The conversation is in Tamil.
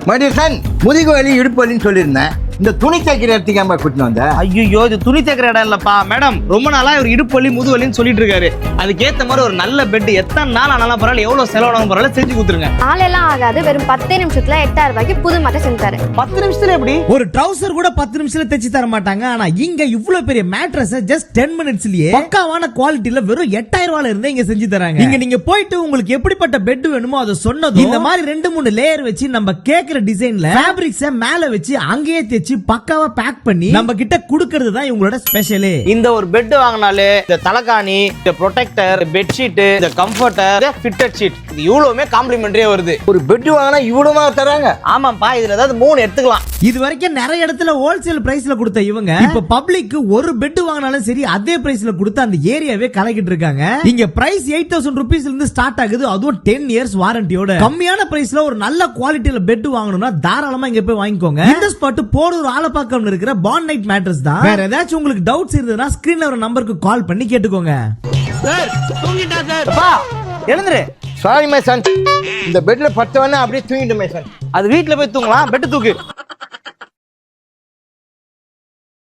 மடிசன் முதுகு வலி இடுப்பு வலின்னு சொல்லியிருந்தேன். இந்த துணி தைக்கிற இடத்துக்கு ஏன்பா கூட்டின்னு வந்த? ஐயோ, இது துணி தைக்கிற இடம் இல்லப்பா மேடம். ரொம்ப நாளா இவர் இடுப்பு வலி முது வலின்னு சொல்லிட்டு இருக்காரு. அதுக்கேத்த மாதிரி ஒரு நல்ல பெட் எத்தனை நாள் ஆனாலும் பரவாயில்ல, எவ்வளவு செலவானாலும் பரவாயில்ல, செஞ்சு கொடுத்துருங்க. ஆளெல்லாம் ஆகாது, வெறும் 10 நிமிஷத்துல 8000 ரூபாய்க்கு புது மாட்டை செஞ்சு தரேன். 10 நிமிஷத்துல எப்படி? ஒரு ட்ரவுசர் கூட 10 நிமிஷத்துல தைச்சு தர மாட்டாங்க. ஆனா இங்க இவ்வளவு பெரிய மேட்ரஸ் ஜஸ்ட் 10 மினிட்ஸ்லயே பக்காவான குவாலிட்டில வெறும் 8000 ரூபாயில இருந்தே இங்க செஞ்சு தராங்க. இங்க நீங்க போயிட்டு உங்களுக்கு எப்படிப்பட்ட பெட் வேணுமோ அதை சொன்னதும் இந்த மாதிரி 2-3 லேயர் வச்சு நம்ம கேக்குற டிசைன்ல ஃபேப்ரிக்ஸ மேல வச்சு அங்கேயே தைச்சு பக்காவா பேக் பண்ணி நம்ம கிட்ட குடுக்கிறது தான் இவங்களோட ஸ்பெஷலே. இந்த ஒரு பெட் வாங்கினாலே இந்த தலகாணி, இந்த ப்ரொடெக்டர், பெட்ஷீட், இந்த கம்ஃபர்டர், ஃபிட்டட் ஷீட் இது இவ்வளவுமே காம்ப்ளிமெண்டரியா வருது. ஒரு பெட் வாங்கினா இவ்வளவுமா தராங்க? ஆமாப்பா, இதுல ஏதாவது 3 எடுத்துக்கலாம். இது வரைக்கும் நிறைய இடத்துல ஹோல்சேல் பிரைஸ்ல கொடுத்த இவங்க இப்ப பப்ளிக்கு ஒரு பெட் வாங்கினாலும் சரி அதே பிரைஸ்ல கொடுத்து அந்த ஏரியாவே கலக்கிட்டு இருக்காங்க. இங்க பிரைஸ் 8000 ரூபீஸ்ல இருந்து ஸ்டார்ட் ஆகுது, அதுவும் 10 இயர்ஸ் வாரண்டியோட. கம்மியான பிரைஸ்ல ஒரு நல்ல குவாலிட்டியில பெட் வாங்கணும்னா தாராளமா இங்க போய் வாங்கிக்கோங்க. இந்த ஸ்பாட் போரூர் ஆலப்பாக்கம் இருக்கிற பாண்ட் நைட் மேட்ரஸ் தான். வேற ஏதாச்சும் உங்களுக்கு டவுட்ஸ் இருந்ததுன்னா ஸ்கிரீன்ல ஒரு நம்பருக்கு கால் பண்ணி கேட்டுக்கோங்க. சார் தூங்கிட்டா சார். அப்பா எழுந்துரு. சாரி மை சன், இந்த பெட்ல படுத்தவனே அப்படியே தூங்கிட்டு மை சன். அது வீட்ல போய் தூங்கலாம், பெட் தூக்கு.